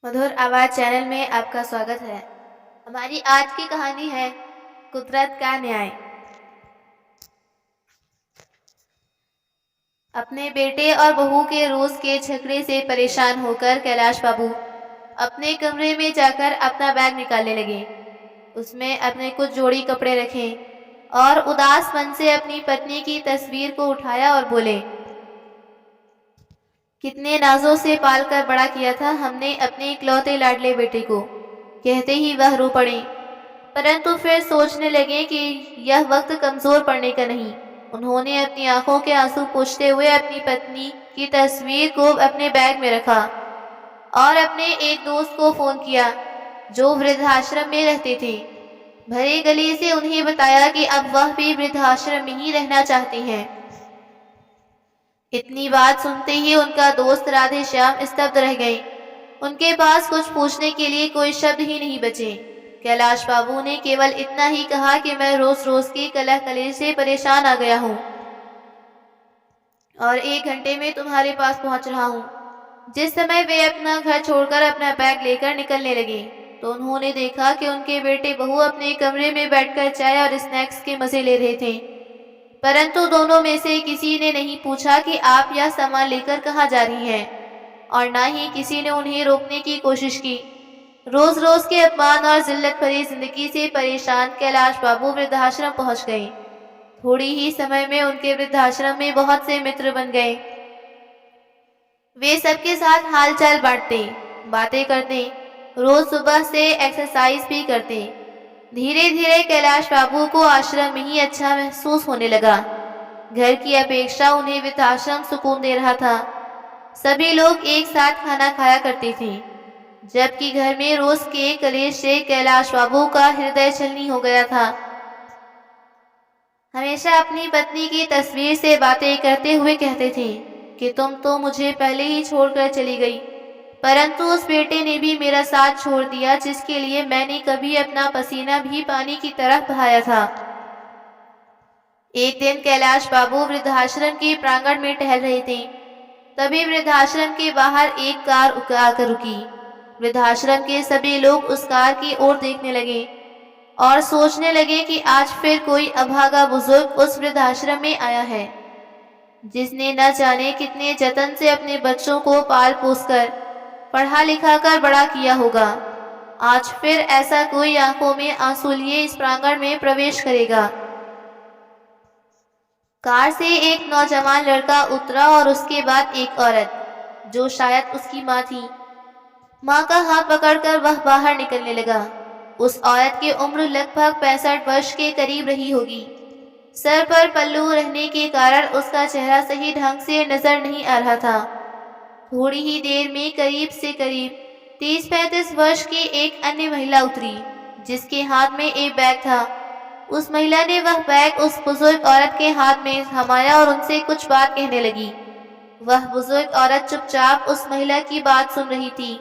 मधुर आवाज़ चैनल में आपका स्वागत है। हमारी आज की कहानी है कुदरत का न्याय। अपने बेटे और बहू के रोज के झगड़े से परेशान होकर कैलाश बाबू अपने कमरे में जाकर अपना बैग निकालने लगे। उसमें अपने कुछ जोड़ी कपड़े रखे और उदास मन से अपनी पत्नी की तस्वीर को उठाया और बोले, कितने नाजों से पाल कर बड़ा किया था हमने अपने इकलौते लाडले बेटे को। कहते ही वह रो पड़े, परंतु फिर सोचने लगे कि यह वक्त कमजोर पड़ने का नहीं। उन्होंने अपनी आंखों के आंसू पोंछते हुए अपनी पत्नी की तस्वीर को अपने बैग में रखा और अपने एक दोस्त को फोन किया जो वृद्धाश्रम में रहते थे। भरे गले से उन्हें बताया कि अब वह भी वृद्धाश्रम में ही रहना चाहते हैं। इतनी बात सुनते ही उनका दोस्त राधे श्याम स्तब्ध रह गए। उनके पास कुछ पूछने के लिए कोई शब्द ही नहीं बचे। कैलाश बाबू ने केवल इतना ही कहा कि मैं रोज रोज की कलह कलेश से परेशान आ गया हूँ और 1 घंटे में तुम्हारे पास पहुँच रहा हूँ। जिस समय वे अपना घर छोड़कर अपना बैग लेकर निकलने लगे तो उन्होंने देखा कि उनके बेटे बहू अपने कमरे में बैठकर चाय और स्नैक्स के मजे ले रहे थे, परंतु दोनों में से किसी ने नहीं पूछा कि आप यह सामान लेकर कहाँ जा रही हैं, और न ही किसी ने उन्हें रोकने की कोशिश की। रोज रोज के अपमान और जिल्लत भरी जिंदगी से परेशान कैलाश बाबू वृद्धाश्रम पहुंच गए। थोड़ी ही समय में उनके वृद्धाश्रम में बहुत से मित्र बन गए। वे सबके साथ हालचाल बांटते, बातें करते, रोज सुबह से एक्सरसाइज भी करते। धीरे धीरे कैलाश बाबू को आश्रम में ही अच्छा महसूस होने लगा। घर की अपेक्षा उन्हें वृद्धाश्रम सुकून दे रहा था। सभी लोग एक साथ खाना खाया करते थे, जबकि घर में रोज के कलेश से कैलाश बाबू का हृदय छलनी हो गया था। हमेशा अपनी पत्नी की तस्वीर से बातें करते हुए कहते थे कि तुम तो मुझे पहले ही छोड़कर चली गई, परंतु उस बेटे ने भी मेरा साथ छोड़ दिया जिसके लिए मैंने कभी अपना पसीना भी पानी की तरह बहाया था। एक दिन कैलाश बाबू वृद्धाश्रम के प्रांगण में टहल रहे थे। तभी वृद्धाश्रम के बाहर एक कार आकर रुकी। वृद्धाश्रम के सभी लोग उस कार की ओर देखने लगे और सोचने लगे कि आज फिर कोई अभागा बुजुर्ग उस वृद्धाश्रम में आया है, जिसने न जाने कितने जतन से अपने बच्चों को पाल पोस कर पढ़ा लिखा कर बड़ा किया होगा। आज फिर ऐसा कोई आंखों में आंसू लिए इस प्रांगण में प्रवेश करेगा। कार से एक नौजवान लड़का उतरा और उसके बाद एक औरत, जो शायद उसकी माँ थी। माँ का हाथ पकड़कर वह बाहर निकलने लगा। उस औरत की उम्र लगभग 65 वर्ष के करीब रही होगी। सर पर पल्लू रहने के कारण उसका चेहरा सही ढंग से नजर नहीं आ रहा था। थोड़ी ही देर में करीब से करीब 30-35 वर्ष की एक अन्य महिला उतरी, जिसके हाथ में एक बैग था। उस महिला ने वह बैग उस बुजुर्ग औरत के हाथ में थमाया और उनसे कुछ बात कहने लगी। वह बुजुर्ग औरत चुपचाप उस महिला की बात सुन रही थी।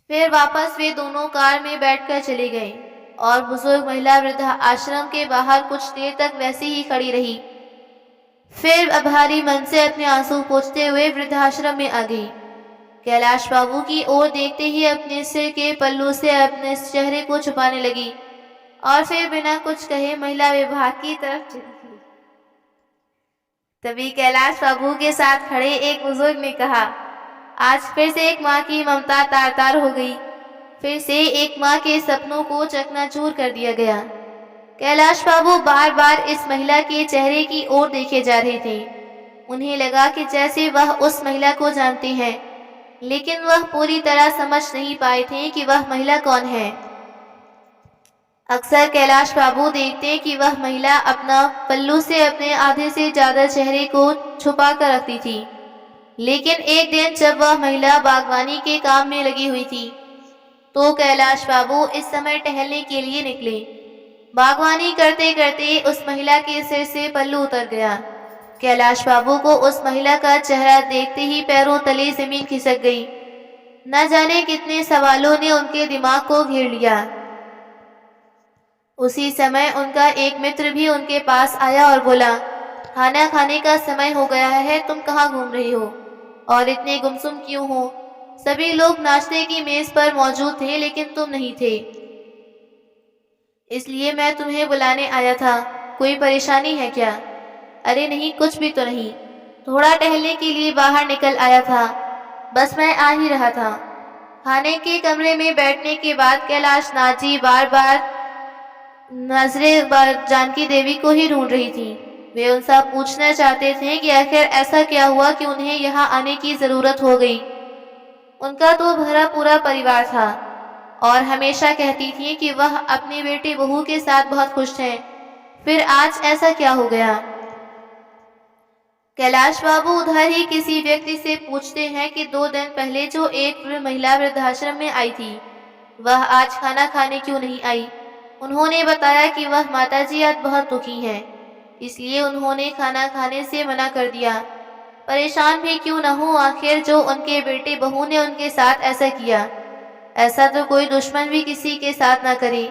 फिर वापस वे दोनों कार में बैठकर चले गए और बुजुर्ग महिला वृद्धा आश्रम के बाहर कुछ देर तक वैसे ही खड़ी रही। फिर भारी मन से अपने आंसू पोंछते हुए वृद्धाश्रम में आ गई। कैलाश बाबू की ओर देखते ही अपने सिर के पल्लू से अपने चेहरे को छुपाने लगी और फिर बिना कुछ कहे महिला विभाग की तरफ चली गई। तभी कैलाश बाबू के साथ खड़े एक बुजुर्ग ने कहा, आज फिर से एक माँ की ममता तार तार हो गई। फिर से एक माँ के सपनों को चकनाचूर कर दिया गया। कैलाश बाबू बार बार इस महिला के चेहरे की ओर देखे जा रहे थे। उन्हें लगा कि जैसे वह उस महिला को जानते हैं, लेकिन वह पूरी तरह समझ नहीं पाए थे कि वह महिला कौन है। अक्सर कैलाश बाबू देखते कि वह महिला अपना पल्लू से अपने आधे से ज्यादा चेहरे को छुपा कर रखती थी, लेकिन एक दिन जब वह महिला बागवानी के काम में लगी हुई थी तो कैलाश बाबू इस समय टहलने के लिए निकले। बागवानी करते करते उस महिला के सिर से पल्लू उतर गया। कैलाश बाबू को उस महिला का चेहरा देखते ही पैरों तले जमीन खिसक गई। न जाने कितने सवालों ने उनके दिमाग को घेर लिया। उसी समय उनका एक मित्र भी उनके पास आया और बोला, खाना खाने का समय हो गया है, तुम कहाँ घूम रही हो और इतने गुमसुम क्यों हो? सभी लोग नाश्ते की मेज पर मौजूद थे, लेकिन तुम नहीं थे, इसलिए मैं तुम्हें बुलाने आया था। कोई परेशानी है क्या? अरे नहीं, कुछ भी तो नहीं। थोड़ा टहलने के लिए बाहर निकल आया था, बस मैं आ ही रहा था। खाने के कमरे में बैठने के बाद कैलाश नाथ जी बार बार नजरें जानकी देवी को ही ढूंढ रही थी। वे उनसे पूछना चाहते थे कि आखिर ऐसा क्या हुआ कि उन्हें यहाँ आने की जरूरत हो गई। उनका तो भरा पूरा परिवार था और हमेशा कहती थी कि वह अपनी बेटी बहू के साथ बहुत खुश है, फिर आज ऐसा क्या हो गया? कैलाश बाबू उधर ही किसी व्यक्ति से पूछते हैं कि 2 दिन पहले जो एक महिला वृद्धाश्रम में आई थी, वह आज खाना खाने क्यों नहीं आई? उन्होंने बताया कि वह माताजी आज बहुत दुखी हैं, इसलिए उन्होंने खाना खाने से मना कर दिया। परेशान भी क्यों न हो, आखिर जो उनके बेटे बहू ने उनके साथ ऐसा किया, ऐसा तो कोई दुश्मन भी किसी के साथ ना करे।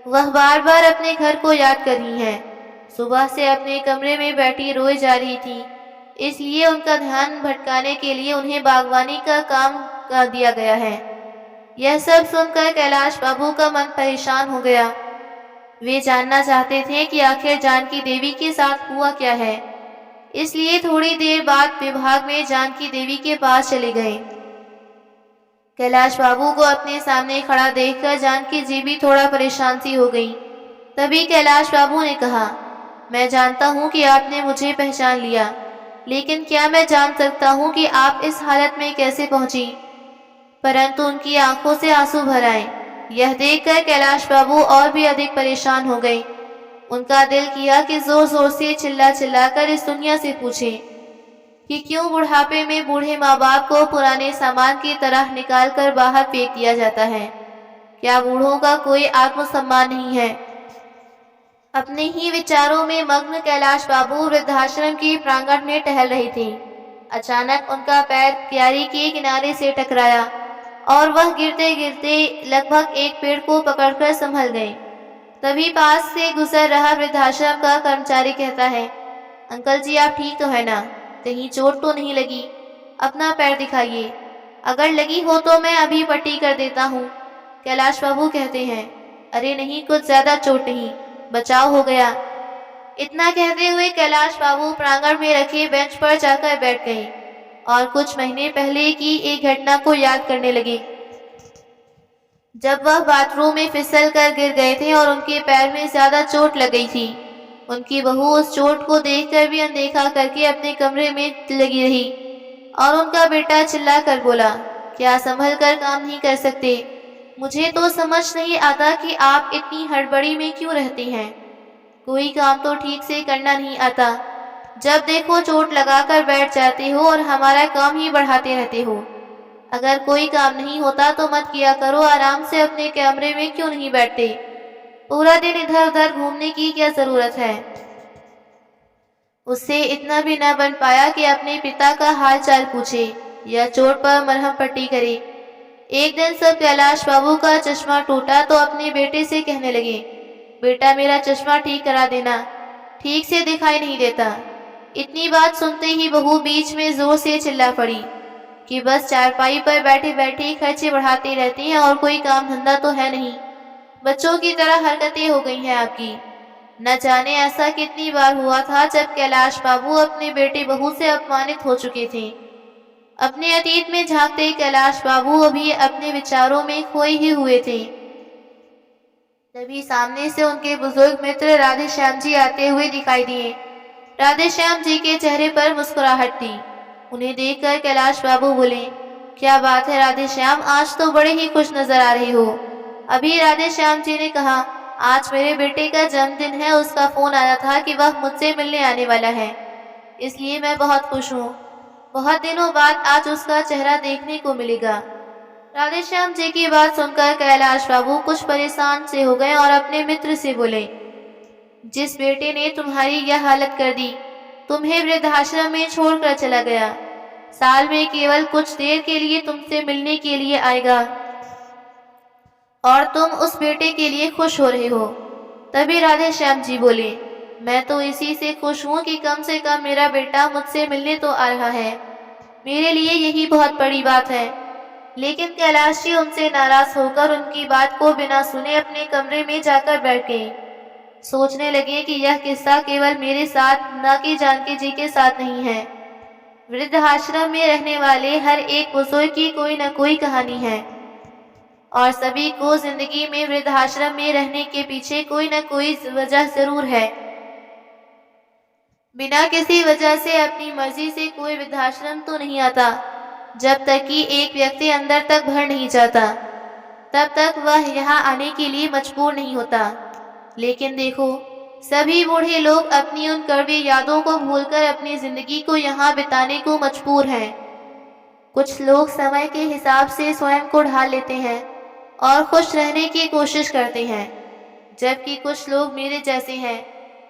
वह बार बार अपने घर को याद कर रही हैं। सुबह से अपने कमरे में बैठी रोए जा रही थी, इसलिए उनका ध्यान भटकाने के लिए उन्हें बागवानी का काम कर दिया गया है। यह सब सुनकर कैलाश बाबू का मन परेशान हो गया। वे जानना चाहते थे कि आखिर जानकी देवी के साथ हुआ क्या है, इसलिए थोड़ी देर बाद विभाग में जानकी देवी के पास चले गए। कैलाश बाबू को अपने सामने खड़ा देखकर जानकी जी भी थोड़ा परेशान सी हो गई। तभी कैलाश बाबू ने कहा, मैं जानता हूँ कि आपने मुझे पहचान लिया, लेकिन क्या मैं जान सकता हूँ कि आप इस हालत में कैसे पहुंची? परंतु उनकी आंखों से आंसू भर आए। यह देखकर कैलाश बाबू और भी अधिक परेशान हो गए। उनका दिल किया कि जोर जोर से चिल्ला चिल्लाकर इस दुनिया से पूछे कि क्यों बुढ़ापे में बूढ़े माँ बाप को पुराने सामान की तरह निकाल कर बाहर फेंक दिया जाता है। क्या बूढ़ों का कोई आत्मसम्मान नहीं है? अपने ही विचारों में मग्न कैलाश बाबू वृद्धाश्रम के प्रांगण में टहल रहे थे। अचानक उनका पैर क्यारी के किनारे से टकराया और वह गिरते गिरते लगभग एक पेड़ को पकड़कर संभल गए। तभी पास से गुजर रहा वृद्धाश्रम का कर्मचारी कहता है, अंकल जी आप ठीक तो है ना? कहीं चोट तो नहीं लगी? अपना पैर दिखाइए, अगर लगी हो तो मैं अभी पट्टी कर देता हूँ। कैलाश बाबू कहते हैं, अरे नहीं, कुछ ज्यादा चोट नहीं, बचाव हो गया। इतना कहते हुए कैलाश बाबू प्रांगण में रखे बेंच पर जाकर बैठ गए और कुछ महीने पहले की एक घटना को याद करने लगे, जब वह बाथरूम में फिसल कर गिर गए थे और उनके पैर में ज्यादा चोट लग गई थी। उनकी बहू उस चोट को देखकर भी अनदेखा करके अपने कमरे में लगी रही और उनका बेटा चिल्ला कर बोला, क्या संभल कर काम नहीं कर सकते? मुझे तो समझ नहीं आता कि आप इतनी हड़बड़ी में क्यों रहते हैं। कोई काम तो ठीक से करना नहीं आता, जब देखो चोट लगाकर बैठ जाते हो और हमारा काम ही बढ़ाते रहते हो। अगर कोई काम नहीं होता तो मत किया करो, आराम से अपने कमरे में क्यों नहीं बैठते? पूरा दिन इधर उधर घूमने की क्या जरूरत है? उससे इतना भी न बन पाया कि अपने पिता का हाल चाल पूछे या चोट पर मरहम पट्टी करे। एक दिन सब कैलाश बाबू का चश्मा टूटा तो अपने बेटे से कहने लगे, बेटा मेरा चश्मा ठीक करा देना, ठीक से दिखाई नहीं देता। इतनी बात सुनते ही बहू बीच में जोर से चिल्ला पड़ी कि बस चारपाई पर बैठे बैठे खर्चे बढ़ाते रहते हैं और कोई काम धंधा तो है नहीं। बच्चों की तरह हरकतें हो गई हैं आपकी। न जाने ऐसा कितनी बार हुआ था जब कैलाश बाबू अपने बेटे बहू से अपमानित हो चुके थे। अपने अतीत में झांकते कैलाश बाबू अभी अपने विचारों में खोए ही हुए थे। तभी सामने से उनके बुजुर्ग मित्र राधे श्याम जी आते हुए दिखाई दिए। राधे श्याम जी के चेहरे पर मुस्कुराहट थी। उन्हें देखकर कैलाश बाबू बोले, क्या बात है राधे श्याम, आज तो बड़े ही खुश नजर आ रही हो। अभी राधे श्याम जी ने कहा, आज मेरे बेटे का जन्मदिन है, उसका फोन आया था कि वह मुझसे मिलने आने वाला है, इसलिए मैं बहुत खुश हूँ। बहुत दिनों बाद आज उसका चेहरा देखने को मिलेगा। राधे श्याम जी की बात सुनकर कैलाश बाबू कुछ परेशान से हो गए और अपने मित्र से बोले, जिस बेटे ने तुम्हारी यह हालत कर दी, तुम्हें वृद्धाश्रम में छोड़कर चला गया, साल में केवल कुछ देर के लिए तुमसे मिलने के लिए आएगा और तुम उस बेटे के लिए खुश हो रहे हो। तभी राधे श्याम जी बोले, मैं तो इसी से खुश हूँ कि कम से कम मेरा बेटा मुझसे मिलने तो आ रहा है, मेरे लिए यही बहुत बड़ी बात है। लेकिन कैलाश जी उनसे नाराज होकर उनकी बात को बिना सुने अपने कमरे में जाकर बैठ गए। सोचने लगे कि यह किस्सा केवल मेरे साथ न कि जानकी जी के साथ नहीं है। वृद्धाश्रम में रहने वाले हर एक बुजुर्ग की कोई न कोई कहानी है और सभी को जिंदगी में वृद्धाश्रम में रहने के पीछे कोई न कोई वजह जरूर है। बिना किसी वजह से अपनी मर्जी से कोई वृद्धाश्रम तो नहीं आता। जब तक कि एक व्यक्ति अंदर तक भर नहीं जाता तब तक वह यहाँ आने के लिए मजबूर नहीं होता। लेकिन देखो, सभी बूढ़े लोग अपनी उन कड़वी यादों को भूलकर अपनी जिंदगी को यहाँ बिताने को मजबूर हैं। कुछ लोग समय के हिसाब से स्वयं को ढाल लेते हैं और खुश रहने की कोशिश करते हैं, जबकि कुछ लोग मेरे जैसे हैं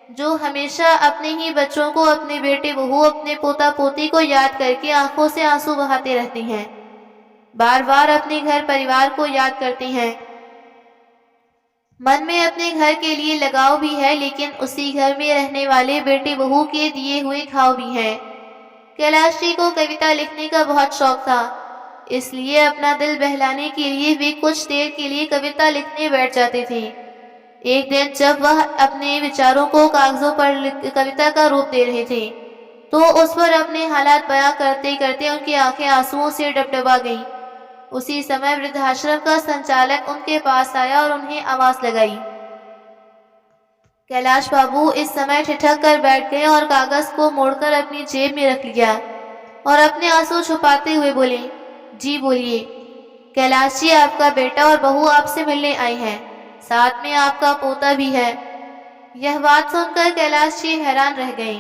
जो हमेशा अपने ही बच्चों को, अपने बेटे बहू, अपने पोता पोती को याद करके आंखों से आंसू बहाते रहते हैं। बार बार अपने घर परिवार को याद करते हैं। मन में अपने घर के लिए लगाव भी है, लेकिन उसी घर में रहने वाले बेटे बहू के दिए हुए घाव भी हैं। कैलाश जी को कविता लिखने का बहुत शौक था, इसलिए अपना दिल बहलाने के लिए वे कुछ देर के लिए कविता लिखने बैठ जाते थे। एक दिन जब वह अपने विचारों को कागजों पर कविता का रूप दे रहे थे, तो उस पर अपने हालात बयां करते करते उनकी आंखें आंसुओं से डबडबा गईं। उसी समय वृद्धाश्रम का संचालक उनके पास आया और उन्हें आवाज लगाई। कैलाश बाबू इस समय ठिठक कर बैठ गए और कागज को मोड़कर अपनी जेब में रख लिया और अपने आंसू छुपाते हुए बोले, जी बोलिए। कैलाश जी, आपका बेटा और बहू आपसे मिलने आए हैं, साथ में आपका पोता भी है। यह बात सुनकर कैलाश जी हैरान रह गए,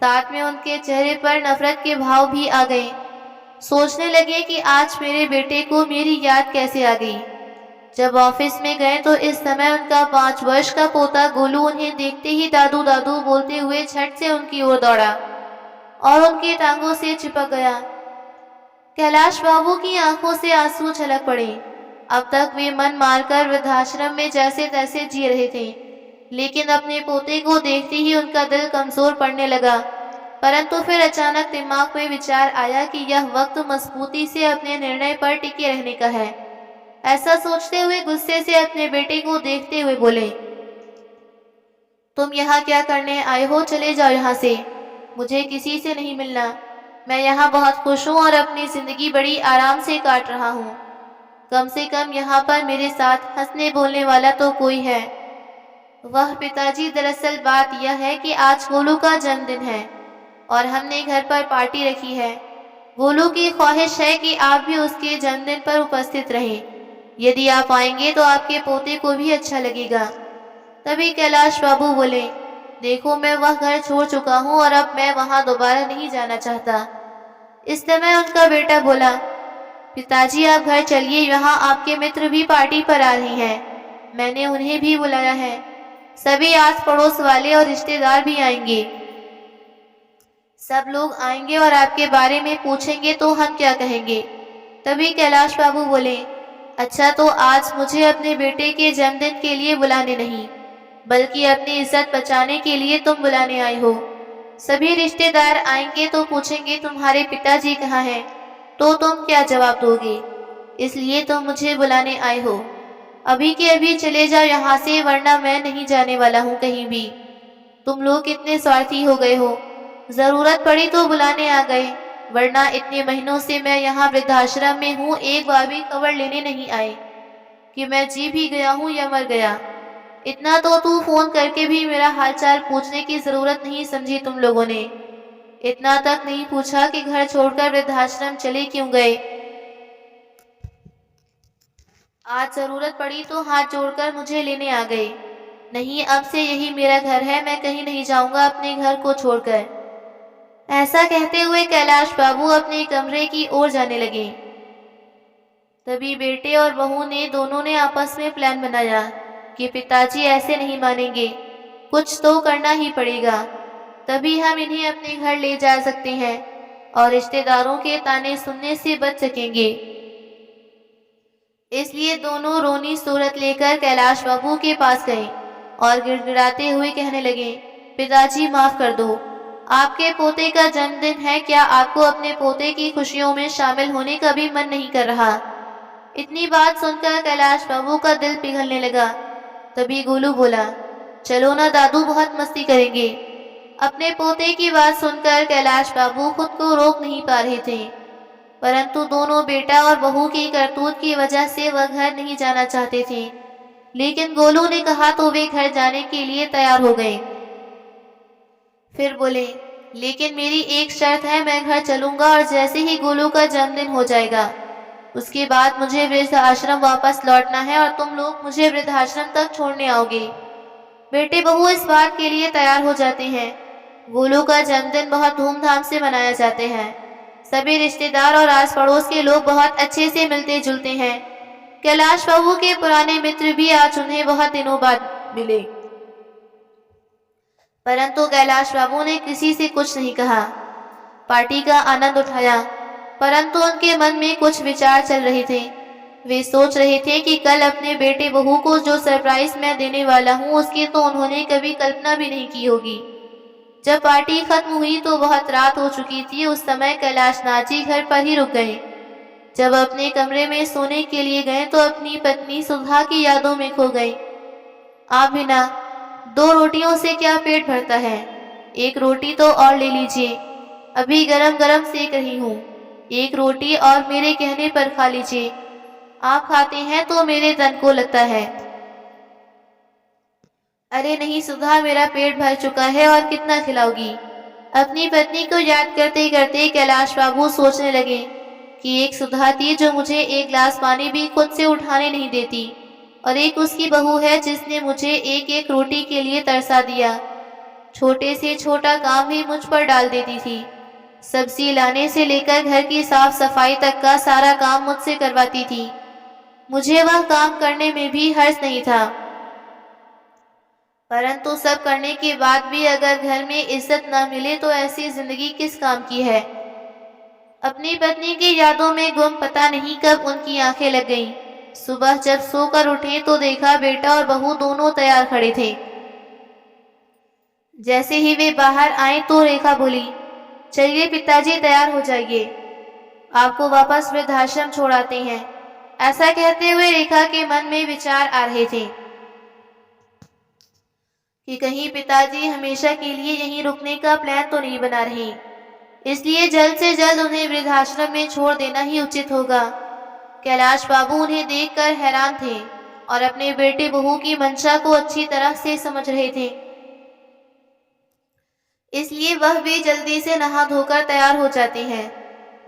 साथ में उनके चेहरे पर नफरत के भाव भी आ गए। सोचने लगे कि आज मेरे बेटे को मेरी याद कैसे आ गई। जब ऑफिस में गए तो इस समय उनका 5 वर्ष का पोता गोलू उन्हें देखते ही दादू दादू बोलते हुए झट से उनकी ओर दौड़ा और उनकी टांगों से चिपक गया। कैलाश बाबू की आंखों से आंसू छलक पड़े। अब तक वे मन मारकर वृद्धाश्रम में जैसे तैसे जी रहे थे, लेकिन अपने पोते को देखते ही उनका दिल कमजोर पड़ने लगा। परंतु फिर अचानक दिमाग में विचार आया कि यह वक्त मजबूती से अपने निर्णय पर टिके रहने का है। ऐसा सोचते हुए गुस्से से अपने बेटे को देखते हुए बोले, तुम यहाँ क्या करने आए हो? चले जाओ यहाँ से, मुझे किसी से नहीं मिलना। मैं यहाँ बहुत खुश हूँ और अपनी जिंदगी बड़ी आराम से काट रहा हूँ। कम से कम यहाँ पर मेरे साथ हंसने बोलने वाला तो कोई है। वह पिताजी, दरअसल बात यह है कि आज गोलू का जन्मदिन है और हमने घर पर पार्टी रखी है। गोलू की ख्वाहिश है कि आप भी उसके जन्मदिन पर उपस्थित रहें। यदि आप आएंगे तो आपके पोते को भी अच्छा लगेगा। तभी कैलाश बाबू बोले, देखो, मैं वह घर छोड़ चुका हूँ और अब मैं वहाँ दोबारा नहीं जाना चाहता। इस समय उनका बेटा बोला, पिताजी आप घर चलिए, यहाँ आपके मित्र भी पार्टी पर आ रहे हैं। मैंने उन्हें भी बुलाया है। सभी आस पड़ोस वाले और रिश्तेदार भी आएंगे। सब लोग आएंगे और आपके बारे में पूछेंगे तो हम क्या कहेंगे? तभी कैलाश बाबू बोले, अच्छा, तो आज मुझे अपने बेटे के जन्मदिन के लिए बुलाने नहीं, बल्कि अपनी इज्जत बचाने के लिए तुम बुलाने आए हो। सभी रिश्तेदार आएंगे तो पूछेंगे तुम्हारे पिताजी कहाँ हैं, तो तुम क्या जवाब दोगे? इसलिए तुम मुझे बुलाने आए हो। अभी के अभी चले जाओ यहाँ से, वरना मैं नहीं जाने वाला हूँ कहीं भी। तुम लोग कितने स्वार्थी हो गए हो, जरूरत पड़ी तो बुलाने आ गए, वरना इतने महीनों से मैं यहाँ वृद्धाश्रम में हूँ, एक बार भी खबर लेने नहीं आए कि मैं जी भी गया हूँ या मर गया। इतना तो तू फोन करके भी मेरा हालचाल पूछने की जरूरत नहीं समझी तुम लोगों ने। इतना तक नहीं पूछा कि घर छोड़कर वृद्धाश्रम चले क्यों गए। आज जरूरत पड़ी तो हाथ जोड़कर मुझे लेने आ गए। नहीं, अब से यही मेरा घर है, मैं कहीं नहीं जाऊंगा अपने घर को छोड़कर। ऐसा कहते हुए कैलाश बाबू अपने कमरे की ओर जाने लगे। तभी बेटे और बहू ने दोनों ने आपस में प्लान बनाया कि पिताजी ऐसे नहीं मानेंगे, कुछ तो करना ही पड़ेगा, तभी हम इन्हें अपने घर ले जा सकते हैं और रिश्तेदारों के ताने सुनने से बच सकेंगे। इसलिए दोनों रोनी सूरत लेकर कैलाश बाबू के पास गए और गिड़गिड़ाते हुए कहने लगे, पिताजी माफ कर दो, आपके पोते का जन्मदिन है, क्या आपको अपने पोते की खुशियों में शामिल होने का भी मन नहीं कर रहा? इतनी बात सुनकर कैलाश बाबू का दिल पिघलने लगा। तभी गोलू बोला, चलो ना दादू, बहुत मस्ती करेंगे। अपने पोते की बात सुनकर कैलाश बाबू खुद को रोक नहीं पा रहे थे, परंतु दोनों बेटा और बहू की करतूत की वजह से वह घर नहीं जाना चाहते थे। लेकिन गोलू ने कहा तो वे घर जाने के लिए तैयार हो गए। फिर बोले, लेकिन मेरी एक शर्त है, मैं घर चलूंगा और जैसे ही गोलू का जन्मदिन हो जाएगा उसके बाद मुझे वृद्धाश्रम वापस लौटना है और तुम लोग मुझे वृद्धाश्रम तक छोड़ने आओगे। बेटे बहू इस बात के लिए तैयार हो जाते हैं। गोलू का जन्मदिन बहुत धूमधाम से मनाया जाते हैं। सभी रिश्तेदार और आस पड़ोस के लोग बहुत अच्छे से मिलते जुलते हैं। कैलाश बाबू के पुराने मित्र भी आज उन्हें बहुत दिनों बाद मिले, परंतु कैलाश बाबू ने किसी से कुछ नहीं कहा। पार्टी का आनंद उठाया, परंतु उनके मन में कुछ विचार चल रहे थे। वे सोच रहे थे कि कल अपने बेटे बहू को जो सरप्राइज मैं देने वाला हूँ उसकी तो उन्होंने कभी कल्पना भी नहीं की होगी। जब पार्टी खत्म हुई तो बहुत रात हो चुकी थी। उस समय कैलाश नाथ जी घर पर ही रुक गए। जब अपने कमरे में सोने के लिए गए तो अपनी पत्नी सुधा की यादों में खो गए। आप बिना 2 रोटियों से क्या पेट भरता है? एक रोटी तो और ले लीजिए, अभी गरम गरम सेक रही हूँ। एक रोटी और मेरे कहने पर खा लीजिए, आप खाते हैं तो मेरे तन को लगता है। अरे नहीं सुधा, मेरा पेट भर चुका है और कितना खिलाओगी? अपनी पत्नी को याद करते करते कैलाश बाबू सोचने लगे कि एक सुधा थी जो मुझे एक गिलास पानी भी खुद से उठाने नहीं देती, और एक उसकी बहू है जिसने मुझे एक एक रोटी के लिए तरसा दिया। छोटे से छोटा काम भी मुझ पर डाल देती थी। सब्जी लाने से लेकर घर की साफ सफाई तक का सारा काम मुझसे करवाती थी। मुझे वह काम करने में भी हर्ष नहीं था, परंतु सब करने के बाद भी अगर घर में इज्जत न मिले तो ऐसी जिंदगी किस काम की है। अपनी पत्नी की यादों में गुम पता नहीं कब उनकी आंखें लग गईं। सुबह जब सोकर उठे तो देखा बेटा और बहू दोनों तैयार खड़े थे। जैसे ही वे बाहर आए तो रेखा बोली, चलिए पिताजी तैयार हो जाइए, आपको वापस वृद्धाश्रम छोड़ाते हैं। ऐसा कहते हुए रेखा के मन में विचार आ रहे थे कि कहीं पिताजी हमेशा के लिए यहीं रुकने का प्लान तो नहीं बना रहे, इसलिए जल्द से जल्द उन्हें वृद्धाश्रम में छोड़ देना ही उचित होगा। कैलाश बाबू उन्हें देखकर हैरान थे और अपने बेटे बहू की मंशा को अच्छी तरह से समझ रहे थे, इसलिए वह भी जल्दी से नहा धोकर तैयार हो जाते हैं।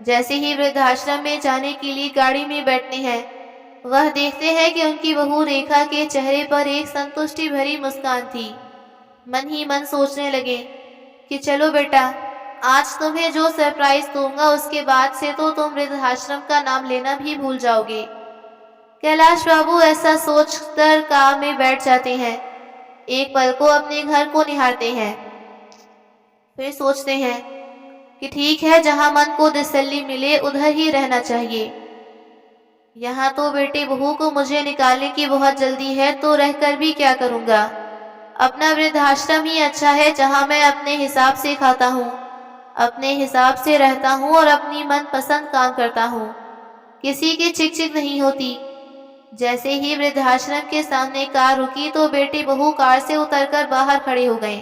जैसे ही वृद्धाश्रम में जाने के लिए गाड़ी में बैठते हैं, वह देखते हैं कि उनकी बहू रेखा के चेहरे पर एक संतुष्टि भरी मुस्कान थी। मन ही मन सोचने लगे कि चलो बेटा, आज तुम्हें जो सरप्राइज दूंगा उसके बाद से तो तुम वृद्धाश्रम का नाम लेना भी भूल जाओगे। कैलाश बाबू ऐसा सोचकर कार में बैठ जाते हैं। एक पल को अपने घर को निहारते हैं, फिर सोचते हैं कि ठीक है, जहां मन को तसल्ली मिले उधर ही रहना चाहिए। यहाँ तो बेटे बहू को मुझे निकालने की बहुत जल्दी है, तो रहकर भी क्या करूँगा। अपना वृद्धाश्रम ही अच्छा है, जहाँ मैं अपने हिसाब से खाता हूँ, अपने हिसाब से रहता हूँ और अपनी मनपसंद काम करता हूँ। किसी की चिक चिक नहीं होती। जैसे ही वृद्धाश्रम के सामने कार रुकी तो बेटे बहू कार से उतरकर बाहर खड़े हो गए।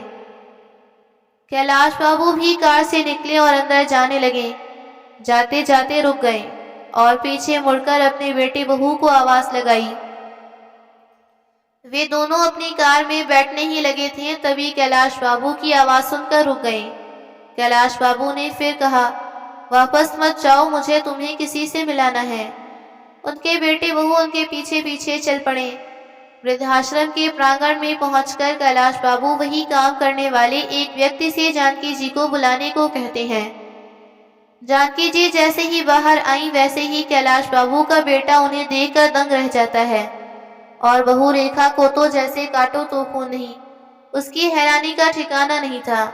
कैलाश बाबू भी कार से निकले और अंदर जाने लगे। जाते जाते रुक गए और पीछे मुड़कर अपने बेटे बहू को आवाज लगाई। वे दोनों अपनी कार में बैठने ही लगे थे, तभी कैलाश बाबू की आवाज सुनकर रुक गए। कैलाश बाबू ने फिर कहा, वापस मत जाओ, मुझे तुम्हें किसी से मिलाना है। उनके बेटे बहू उनके पीछे पीछे चल पड़े। वृद्धाश्रम के प्रांगण में पहुंचकर कैलाश बाबू वही काम करने वाले एक व्यक्ति से जानकी जी को बुलाने को कहते हैं। जानकी जी जैसे ही बाहर आई वैसे ही कैलाश बाबू का बेटा उन्हें देखकर दंग रह जाता है, और बहू रेखा को तो जैसे काटो तो खून नहीं। उसकी हैरानी का ठिकाना नहीं था।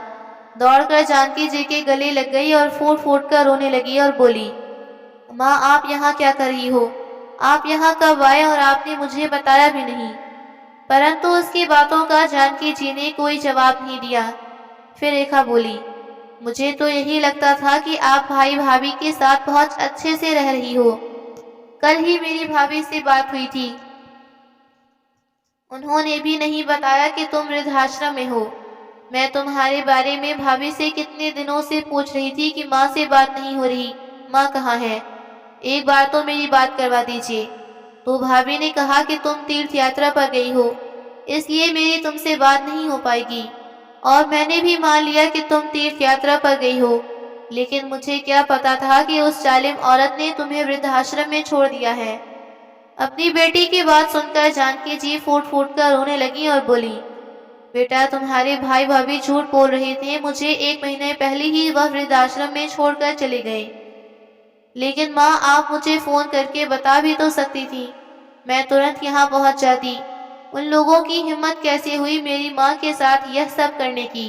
दौड़कर जानकी जी के गले लग गई और फूट फूट कर रोने लगी और बोली, माँ आप यहाँ क्या कर रही हो? आप यहाँ कब आए और आपने मुझे बताया भी नहीं। परंतु उसकी बातों का जानकी जी ने कोई जवाब नहीं दिया। फिर रेखा बोली, मुझे तो यही लगता था कि आप भाई भाभी के साथ बहुत अच्छे से रह रही हो। कल ही मेरी भाभी से बात हुई थी, उन्होंने भी नहीं बताया कि तुम वृद्धाश्रम में हो। मैं तुम्हारे बारे में भाभी से कितने दिनों से पूछ रही थी कि माँ से बात नहीं हो रही, माँ कहाँ है, एक बार तो मेरी बात करवा दीजिए। तो भाभी ने कहा कि तुम तीर्थ यात्रा पर गई हो, इसलिए मेरी तुमसे बात नहीं हो पाएगी। और मैंने भी मान लिया कि तुम तीर्थ यात्रा पर गई हो, लेकिन मुझे क्या पता था कि उस जालिम औरत ने तुम्हें वृद्धाश्रम में छोड़ दिया है। अपनी बेटी की बात सुनकर जानकी जी फूट फूट कर रोने लगी और बोली, बेटा तुम्हारे भाई भाभी झूठ बोल रहे थे, मुझे 1 महीने पहले ही वह वृद्धाश्रम में छोड़कर चले गए। लेकिन माँ, आप मुझे फोन करके बता भी तो सकती थी, मैं तुरंत यहाँ पहुँच जाती। उन लोगों की हिम्मत कैसे हुई मेरी माँ के साथ यह सब करने की।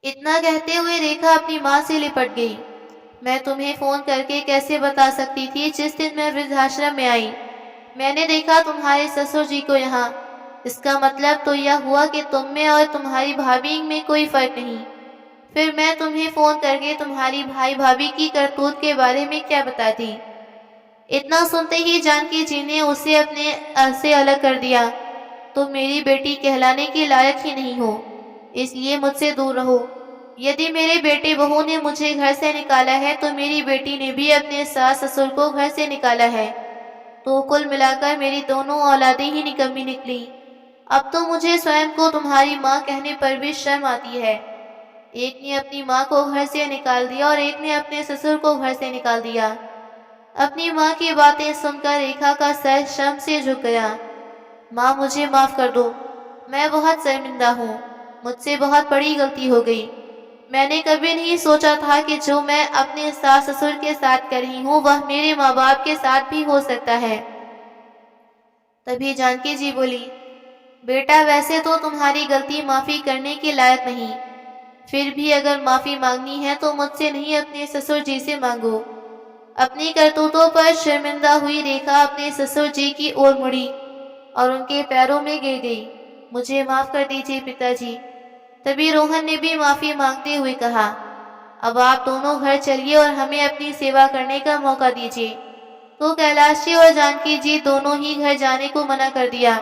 इतना कहते हुए रेखा अपनी माँ से लिपट गई। मैं तुम्हें फोन करके कैसे बता सकती थी, जिस दिन मैं वृद्धाश्रम में आई मैंने देखा तुम्हारे ससुर जी को यहाँ। इसका मतलब तो यह हुआ कि तुम में और तुम्हारी भाभी में कोई फर्क नहीं। फिर मैं तुम्हें फोन करके तुम्हारी भाई भाभी की करतूत के बारे में क्या बताती। इतना सुनते ही जानकी जी ने उसे अपने से अलग कर दिया। तुम मेरी बेटी कहलाने के लायक ही नहीं हो, इसलिए मुझसे दूर रहो। यदि मेरे बेटे बहू ने मुझे घर से निकाला है तो मेरी बेटी ने भी अपने सास ससुर को घर से निकाला है। तो कुल मिलाकर मेरी दोनों औलादें ही निकम्मी निकली। अब तो मुझे स्वयं को तुम्हारी माँ कहने पर भी शर्म आती है। एक ने अपनी माँ को घर से निकाल दिया और एक ने अपने ससुर को घर से निकाल दिया। अपनी माँ की बातें सुनकर रेखा का सर शर्म से झुक गया। माँ, मुझे माफ़ कर दो, मैं बहुत शर्मिंदा हूँ, मुझसे बहुत बड़ी गलती हो गई। मैंने कभी नहीं सोचा था कि जो मैं अपने सास ससुर के साथ कर रही हूँ वह मेरे माँ बाप के साथ भी हो सकता है। तभी जानकी जी बोली, बेटा वैसे तो तुम्हारी गलती माफ़ी करने के लायक नहीं, फिर भी अगर माफ़ी मांगनी है तो मुझसे नहीं अपने ससुर जी से मांगो। अपनी करतूतों पर शर्मिंदा हुई रेखा अपने ससुर जी की ओर मुड़ी और उनके पैरों में गिर गई। मुझे माफ़ कर दीजिए पिताजी। तभी रोहन ने भी माफ़ी मांगते हुए कहा, अब आप दोनों घर चलिए और हमें अपनी सेवा करने का मौका दीजिए। तो कैलाश जी और जानकी जी दोनों ही घर जाने को मना कर दिया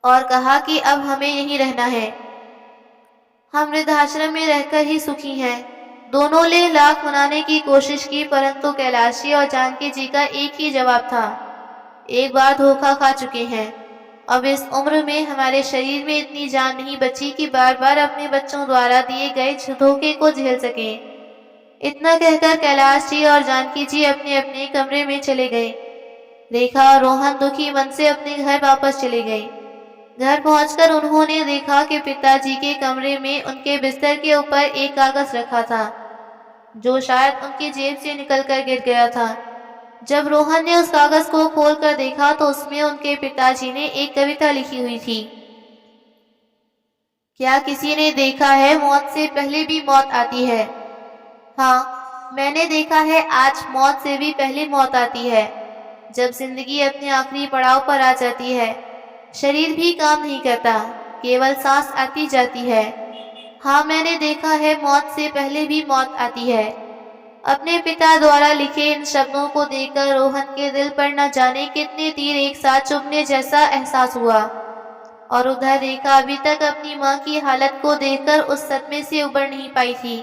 और कहा कि अब हमें यहीं रहना है, हम वृद्धाश्रम में रहकर ही सुखी हैं। दोनों ने लाख मनाने की कोशिश की, परंतु कैलाश जी और जानकी जी का एक ही जवाब था, एक बार धोखा खा चुके हैं। अब इस उम्र में हमारे शरीर में इतनी जान नहीं बची कि बार बार अपने बच्चों द्वारा दिए गए धोखे को झेल सकें। इतना कहकर कैलाश जी और जानकी जी अपने अपने कमरे में चले गए। रेखा और रोहन दुखी मन से अपने घर वापस चले गए। घर पहुंचकर उन्होंने देखा कि पिताजी के कमरे में उनके बिस्तर के ऊपर एक कागज रखा था, जो शायद उनकी जेब से निकलकर गिर गया था। जब रोहन ने उस कागज को खोलकर देखा तो उसमें उनके पिताजी ने एक कविता लिखी हुई थी। क्या किसी ने देखा है मौत से पहले भी मौत आती है? हाँ, मैंने देखा है, आज मौत से भी पहले मौत आती है। जब जिंदगी अपने आखिरी पड़ाव पर आ जाती है, शरीर भी काम नहीं करता, केवल सांस आती जाती है। हाँ, मैंने देखा है, मौत से पहले भी मौत आती है। अपने पिता द्वारा लिखे इन शब्दों को देखकर रोहन के दिल पर न जाने कितने तीर एक साथ चुभने जैसा एहसास हुआ। और उधर रेखा अभी तक अपनी माँ की हालत को देखकर उस सदमे से उबर नहीं पाई थी।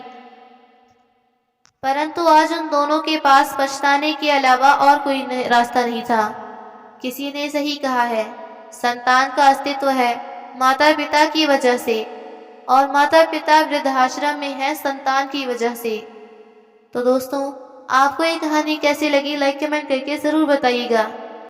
परंतु आज उन दोनों के पास पछताने के अलावा और कोई रास्ता नहीं था। किसी ने सही कहा है, संतान का अस्तित्व है माता पिता की वजह से, और माता पिता वृद्धाश्रम में है संतान की वजह से। तो दोस्तों, आपको ये कहानी कैसी लगी, लाइक कमेंट करके ज़रूर बताइएगा।